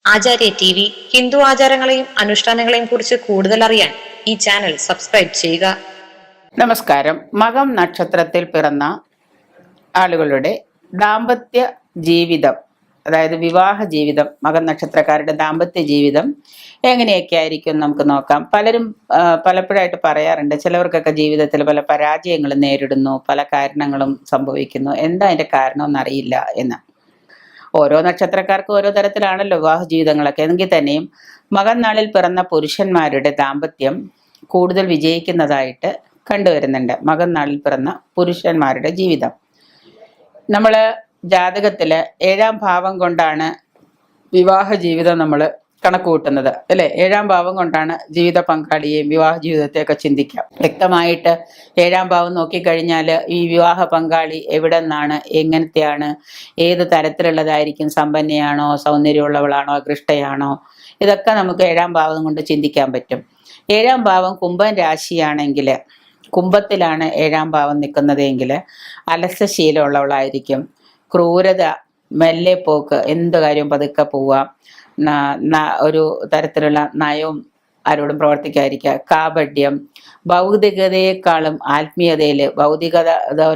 ആചാര്യ T V Hindu ആചാരങ്ങളെയും അനുഷ്ഠാനങ്ങളെയും കുറിച്ച് കൂടുതൽ അറിയാൻ ഈ ചാനൽ സബ്സ്ക്രൈബ് ചെയ്യുക. നമസ്കാരം. മകം നക്ഷത്രത്തിൽ പിറന്ന ആളുകളുടെ ദാമ്പത്യ ജീവിതം, അതായത് വിവാഹ ജീവിതം, മകം നക്ഷത്രക്കാരുടെ ദാമ്പത്യ ജീവിതം എങ്ങനെയൊക്കെ ആയിരിക്കും നമുക്ക് നോക്കാം. പലരും പലപ്പോഴായിട്ട് പറയാറുണ്ട്, ചിലവർക്കൊക്കെ ജീവിതത്തിൽ പല പരാജയങ്ങളും നേരിടുന്നു, പല കാരണങ്ങളും സംഭവിക്കുന്നു, എന്താ അതിന്റെ കാരണം എന്നറിയില്ല എന്ന്. ഓരോ നക്ഷത്രക്കാർക്കും ഓരോ തരത്തിലാണല്ലോ വിവാഹ ജീവിതങ്ങളൊക്കെ. എങ്കിൽ തന്നെയും മകൻ നാളിൽ പിറന്ന പുരുഷന്മാരുടെ ദാമ്പത്യം കൂടുതൽ വിജയിക്കുന്നതായിട്ട് കണ്ടുവരുന്നുണ്ട്. മകൻ നാളിൽ പിറന്ന പുരുഷന്മാരുടെ ജീവിതം നമ്മൾ ജാതകത്തില് 7-ാം ഭാവം കൊണ്ടാണ് വിവാഹ ജീവിതം നമ്മൾ കണക്ക് കൂട്ടുന്നത്, അല്ലെ? 7-ാം ഭാവം കൊണ്ടാണ് ജീവിത പങ്കാളിയെയും വിവാഹ ജീവിതത്തെയൊക്കെ ചിന്തിക്കാം. വ്യക്തമായിട്ട് 7-ാം ഭാവം നോക്കിക്കഴിഞ്ഞാൽ ഈ വിവാഹ പങ്കാളി എവിടെ നിന്നാണ്, എങ്ങനത്തെയാണ്, ഏത് തരത്തിലുള്ളതായിരിക്കും, സമ്പന്നയാണോ, സൗന്ദര്യമുള്ളവളാണോ, അകൃഷ്ടയാണോ, ഇതൊക്കെ നമുക്ക് 7-ാം ഭാവം കൊണ്ട് ചിന്തിക്കാൻ പറ്റും. 7-ാം ഭാവം കുംഭൻ രാശിയാണെങ്കിൽ, കുംഭത്തിലാണ് 7-ാം ഭാവം നിൽക്കുന്നതെങ്കിൽ അലസശീലമുള്ളവളായിരിക്കും. ക്രൂരത, മെല്ലെ പോക്ക്, എന്ത് കാര്യം പതുക്കെ പോവാം, ഒരു തരത്തിലുള്ള നയവും ആരോടും പ്രവർത്തിക്കാതിരിക്കുക, കാപഢ്യം, ഭൗതികതയെക്കാളും ആത്മീയതയിൽ, ഭൗതികത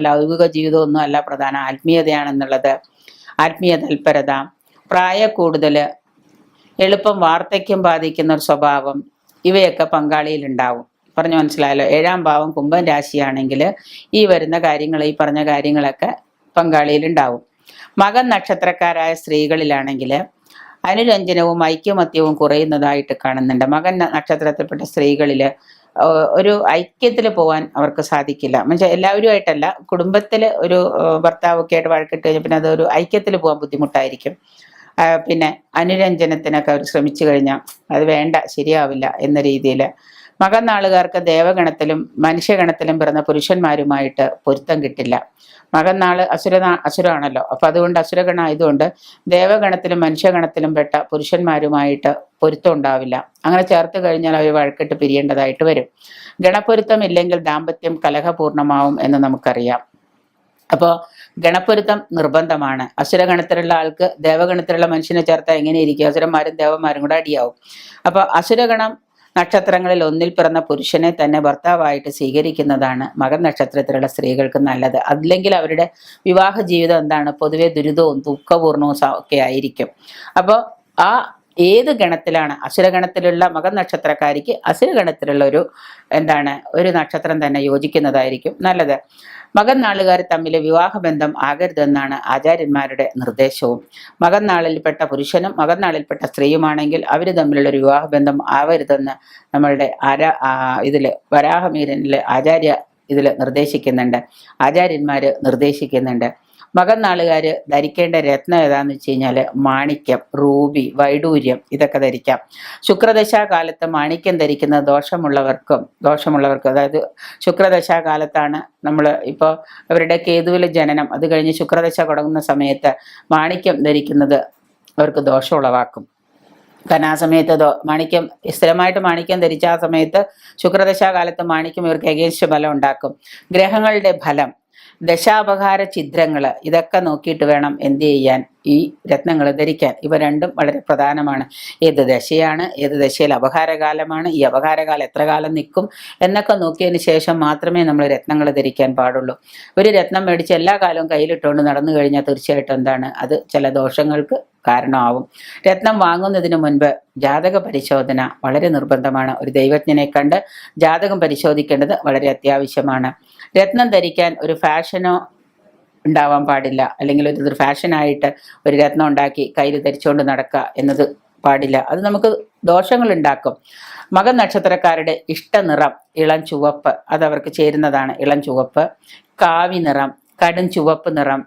ലൗകിക ജീവിതമൊന്നും അല്ല പ്രധാനം, ആത്മീയതയാണെന്നുള്ളത്, ആത്മീയ തൽപരത, പ്രായ കൂടുതൽ, എളുപ്പം വാർദ്ധക്യം ബാധിക്കുന്ന ഒരു സ്വഭാവം, ഇവയൊക്കെ പങ്കാളിയിൽ ഉണ്ടാവും. പറഞ്ഞു മനസ്സിലായല്ലോ? 7-ാം ഭാവം കുംഭൻ രാശിയാണെങ്കിൽ ഈ വരുന്ന കാര്യങ്ങൾ, ഈ പറഞ്ഞ കാര്യങ്ങളൊക്കെ പങ്കാളിയിൽ ഉണ്ടാവും. മകൻ നക്ഷത്രക്കാരായ സ്ത്രീകളിലാണെങ്കിൽ അനുരഞ്ജനവും ഐക്യമത്യവും കുറയുന്നതായിട്ട് കാണുന്നുണ്ട്. മകൻ നക്ഷത്രത്തിൽപ്പെട്ട സ്ത്രീകളിൽ ഒരു ഐക്യത്തിൽ പോകാൻ അവർക്ക് സാധിക്കില്ല. എന്നുവെച്ചാൽ എല്ലാവരുമായിട്ടല്ല, കുടുംബത്തിൽ ഒരു ഭർത്താവൊക്കെ ആയിട്ട് വഴക്കിട്ട് കഴിഞ്ഞാൽ പിന്നെ അതൊരു ഐക്യത്തിൽ പോകാൻ ബുദ്ധിമുട്ടായിരിക്കും. പിന്നെ അനുരഞ്ജനത്തിനൊക്കെ അവർ ശ്രമിച്ചു കഴിഞ്ഞാൽ അത് വേണ്ട, ശരിയാവില്ല എന്ന രീതിയിൽ. മകൻ നാളുകാർക്ക് ദേവഗണത്തിലും മനുഷ്യഗണത്തിലും പിറന്ന പുരുഷന്മാരുമായിട്ട് പൊരുത്തം കിട്ടില്ല. മകൻ നാള് അസുരമാണല്ലോ, അപ്പൊ അതുകൊണ്ട് അസുരഗണം ആയതുകൊണ്ട് ദേവഗണത്തിലും മനുഷ്യഗണത്തിലും പെട്ട പുരുഷന്മാരുമായിട്ട് പൊരുത്തം ഉണ്ടാവില്ല. അങ്ങനെ ചേർത്ത് കഴിഞ്ഞാൽ അവർ വഴക്കിട്ട് പിരിയേണ്ടതായിട്ട് വരും. ഗണപ്പൊരുത്തം ഇല്ലെങ്കിൽ ദാമ്പത്യം കലഹപൂർണമാവും എന്ന് നമുക്കറിയാം. അപ്പോൾ ഗണപ്പൊരുത്തം നിർബന്ധമാണ്. അസുരഗണത്തിലുള്ള ആൾക്ക് ദേവഗണത്തിലുള്ള മനുഷ്യനെ ചേർത്താൽ എങ്ങനെയിരിക്കും? അസുരന്മാരും ദേവന്മാരും കൂടെ അടിയാവും. അപ്പോൾ അസുരഗണം നക്ഷത്രങ്ങളിൽ ഒന്നിൽ പിറന്ന പുരുഷനെ തന്നെ ഭർത്താവായിട്ട് സ്വീകരിക്കുന്നതാണ് മകൻ നക്ഷത്രത്തിലുള്ള സ്ത്രീകൾക്ക് നല്ലത്. അല്ലെങ്കിൽ അവരുടെ വിവാഹ ജീവിതം എന്താണ്, പൊതുവെ ദുരിതവും ദുഃഖപൂർണവും ഒക്കെ ആയിരിക്കും. അപ്പോൾ ആ ഏത് ഗണത്തിലാണ്, അസുരഗണത്തിലുള്ള മകൻ നക്ഷത്രക്കാരിക്ക് അസുരഗണത്തിലുള്ള ഒരു നക്ഷത്രം തന്നെ യോജിക്കുന്നതായിരിക്കും നല്ലത്. മകൻ നാളുകാർ തമ്മിൽ വിവാഹബന്ധം ആകരുതെന്നാണ് ആചാര്യന്മാരുടെ നിർദ്ദേശവും. മകൻ നാളിൽപ്പെട്ട പുരുഷനും മകൻ നാളിൽപ്പെട്ട സ്ത്രീയുമാണെങ്കിൽ അവർ തമ്മിലുള്ളൊരു വിവാഹബന്ധം ആവരുതെന്ന് നമ്മളുടെ വരാഹമീരനിലെ ആചാര്യ നിർദ്ദേശിക്കുന്നുണ്ട്, ആചാര്യന്മാർ നിർദ്ദേശിക്കുന്നുണ്ട്. മകൻ നാളുകാർ ധരിക്കേണ്ട രത്നം ഏതാന്ന് വെച്ച് കഴിഞ്ഞാൽ മാണിക്യം, റൂബി, വൈഡൂര്യം ഇതൊക്കെ ധരിക്കാം. ശുക്രദശാകാലത്ത് മാണിക്യം ധരിക്കുന്നത് ദോഷമുള്ളവർക്കും അതായത് ശുക്രദശാകാലത്താണ് നമ്മൾ ഇപ്പോൾ അവരുടെ കേതുവിലെ ജനനം, അത് കഴിഞ്ഞ് ശുക്രദശ തുടങ്ങുന്ന സമയത്ത് മാണിക്യം ധരിക്കുന്നത് അവർക്ക് ദോഷം ഉളവാക്കും. കാരണം ആ സമയത്ത് സ്ഥിരമായിട്ട് മാണിക്യം ധരിച്ച ആ സമയത്ത് ശുക്രദശാകാലത്ത് മാണിക്യം ഇവർക്ക് എഗേൻസ്റ്റ് ഫലം ഉണ്ടാക്കും. ഗ്രഹങ്ങളുടെ ഫലം, ദശാപഹാര ഛിദ്രങ്ങൾ, ഇതൊക്കെ നോക്കിയിട്ട് വേണം എന്ത് ചെയ്യാൻ, ഈ രത്നങ്ങൾ ധരിക്കാൻ. ഇവ രണ്ടും വളരെ പ്രധാനമാണ്. ഏത് ദശയാണ്, ഏത് ദശയിൽ അപഹാരകാലമാണ്, ഈ അപഹാരകാലം എത്ര കാലം നിൽക്കും എന്നൊക്കെ നോക്കിയതിന് ശേഷം മാത്രമേ നമ്മൾ രത്നങ്ങൾ ധരിക്കാൻ പാടുള്ളൂ. ഒരു രത്നം മേടിച്ച് എല്ലാ കാലവും കയ്യിലിട്ടുകൊണ്ട് നടന്നു കഴിഞ്ഞാൽ തീർച്ചയായിട്ടും എന്താണ്, അത് ചില ദോഷങ്ങൾക്ക് കാരണമാവും. രത്നം വാങ്ങുന്നതിന് മുൻപ് ജാതക പരിശോധന വളരെ നിർബന്ധമാണ്. ഒരു ദൈവജ്ഞനെ കണ്ട് ജാതകം പരിശോധിക്കേണ്ടത് വളരെ അത്യാവശ്യമാണ്. രത്നം ധരിക്കാൻ ഒരു ഫാഷനോ ഉണ്ടാവാൻ പാടില്ല, അല്ലെങ്കിൽ ഒരു ഫാഷനായിട്ട് ഒരു രത്നം ഉണ്ടാക്കി കയ്യിൽ ധരിച്ചുകൊണ്ട് നടക്കുക എന്നത് പാടില്ല. അത് നമുക്ക് ദോഷങ്ങൾ ഉണ്ടാക്കും. മകൻ നക്ഷത്രക്കാരുടെ ഇഷ്ട നിറം ഇളം ചുവപ്പ്, അതവർക്ക് ചേരുന്നതാണ്. ഇളം ചുവപ്പ്, കാവി നിറം, കടും ചുവപ്പ് നിറം.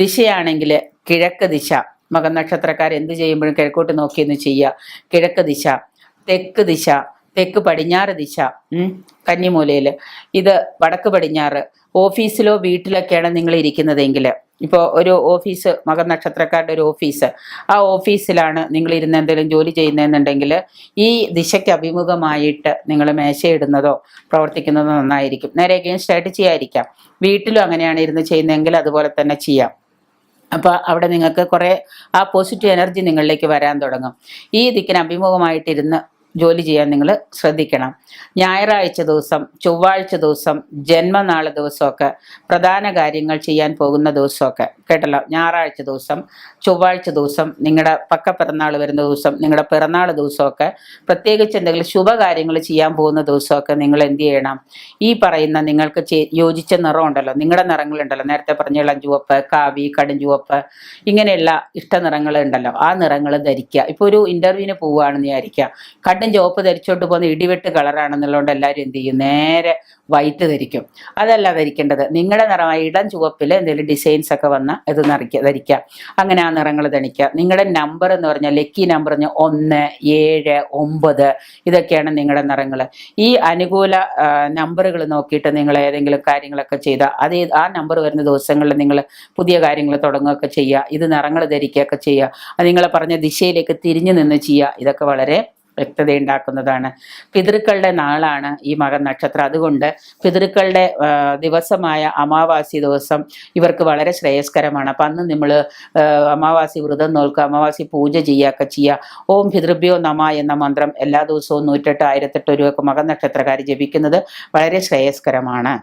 ദിശയാണെങ്കിൽ കിഴക്ക് ദിശ. മകൻ നക്ഷത്രക്കാർ എന്ത് ചെയ്യുമ്പോഴും കിഴക്കോട്ട് നോക്കിയെന്ന് ചെയ്യുക. കിഴക്ക് ദിശ, തെക്ക് ദിശ, തെക്ക് പടിഞ്ഞാറ് ദിശ, കന്നിമൂലയിൽ, ഇത് വടക്ക് പടിഞ്ഞാറ്. ഓഫീസിലോ വീട്ടിലൊക്കെയാണ് നിങ്ങൾ ഇരിക്കുന്നതെങ്കിൽ, ഇപ്പോൾ ഒരു ഓഫീസ്, മകൻ നക്ഷത്രക്കാരുടെ ഒരു ഓഫീസ്, ആ ഓഫീസിലാണ് നിങ്ങൾ ഇരുന്ന് എന്തെങ്കിലും ജോലി ചെയ്യുന്നതെന്നുണ്ടെങ്കിൽ ഈ ദിശയ്ക്ക് അഭിമുഖമായിട്ട് നിങ്ങൾ മേശയിടുന്നതോ പ്രവർത്തിക്കുന്നതോ നന്നായിരിക്കും. നേരെ അഗെയിൻസ്റ്റ് ആയിട്ട് ചെയ്യാതിരിക്കാം. വീട്ടിലും അങ്ങനെയാണ് ഇരുന്ന് ചെയ്യുന്നതെങ്കിൽ അതുപോലെ തന്നെ ചെയ്യാം. അപ്പോൾ അവിടെ നിങ്ങൾക്ക് കുറേ ആ പോസിറ്റീവ് എനർജി നിങ്ങളിലേക്ക് വരാൻ തുടങ്ങും. ഈ ദിക്കിന് അഭിമുഖമായിട്ടിരുന്ന് ജോലി ചെയ്യാൻ നിങ്ങൾ ശ്രദ്ധിക്കണം. ഞായറാഴ്ച ദിവസം, ചൊവ്വാഴ്ച ദിവസം, ജന്മനാൾ ദിവസമൊക്കെ, പ്രധാന കാര്യങ്ങൾ ചെയ്യാൻ പോകുന്ന ദിവസമൊക്കെ കേട്ടല്ലോ. ഞായറാഴ്ച ദിവസം, ചൊവ്വാഴ്ച ദിവസം, നിങ്ങളുടെ പിറന്നാൾ വരുന്ന ദിവസം, നിങ്ങളുടെ പിറന്നാൾ ദിവസമൊക്കെ, പ്രത്യേകിച്ച് എന്തെങ്കിലും ശുഭകാര്യങ്ങൾ ചെയ്യാൻ പോകുന്ന ദിവസമൊക്കെ നിങ്ങൾ എന്ത് ചെയ്യണം? ഈ പറയുന്ന നിങ്ങൾക്ക് യോജിച്ച നിറം ഉണ്ടല്ലോ, നിങ്ങളുടെ നിറങ്ങളുണ്ടല്ലോ, നേരത്തെ പറഞ്ഞ ഇളം ചുവപ്പ്, കാവി, കടും ചുവപ്പ്, ഇങ്ങനെയുള്ള ഇഷ്ട നിറങ്ങൾ ഉണ്ടല്ലോ, ആ നിറങ്ങൾ ധരിക്കുക. ഇപ്പോൾ ഒരു ഇന്റർവ്യൂവിന് പോവുകയാണെന്ന് വിചാരിക്കുക, കടും ചുവപ്പ് ധരിച്ചോണ്ട് പോകുന്ന ഇടിവെട്ട് കളറാണെന്നുള്ളതുകൊണ്ട് എല്ലാവരും എന്ത് ചെയ്യും? നേരെ വൈറ്റ് ധരിക്കും. അതല്ല ധരിക്കേണ്ടത്. നിങ്ങളുടെ നിറമായ ഇളം ചുവപ്പിൽ എന്തെങ്കിലും ഡിസൈൻസ് ഒക്കെ വന്നാൽ ഇത് ധരിക്കുക. അങ്ങനെ ആ നിറങ്ങൾ ധരിക്കുക. നിങ്ങളുടെ നമ്പർ എന്ന് പറഞ്ഞാൽ ലക്കി നമ്പർ പറഞ്ഞാൽ 1, 7, 9 ഇതൊക്കെയാണ് നിങ്ങളുടെ നിറങ്ങൾ. ഈ അനുകൂല നമ്പറുകൾ നോക്കിയിട്ട് നിങ്ങൾ ഏതെങ്കിലും കാര്യങ്ങളൊക്കെ ചെയ്താൽ ആ നമ്പർ വരുന്ന ദിവസങ്ങളിൽ നിങ്ങൾ പുതിയ കാര്യങ്ങൾ തുടങ്ങുകയൊക്കെ ചെയ്യുക. ഇത് നിറങ്ങൾ ധരിക്കുകയൊക്കെ ചെയ്യുക. അത് നിങ്ങളെ പറഞ്ഞ ദിശയിലേക്ക് തിരിഞ്ഞു നിന്ന് ചെയ്യുക. ഇതൊക്കെ വളരെ വ്യക്തതയുണ്ടാക്കുന്നതാണ്. പിതൃക്കളുടെ നാളാണ് ഈ മകം നക്ഷത്രം. അതുകൊണ്ട് പിതൃക്കളുടെ ദിവസമായ അമാവാസി ദിവസം ഇവർക്ക് വളരെ ശ്രേയസ്കരമാണ്. അപ്പം അന്ന് നമ്മൾ അമാവാസി വ്രതം നോക്കുക, അമാവാസി പൂജ ചെയ്യുകയൊക്കെ ചെയ്യുക. ഓം പിതൃഭ്യോ നമ എന്ന മന്ത്രം എല്ലാ ദിവസവും 108, 1008 രൂപയൊക്കെ മകം നക്ഷത്രക്കാർ ജപിക്കുന്നത് വളരെ ശ്രേയസ്കരമാണ്.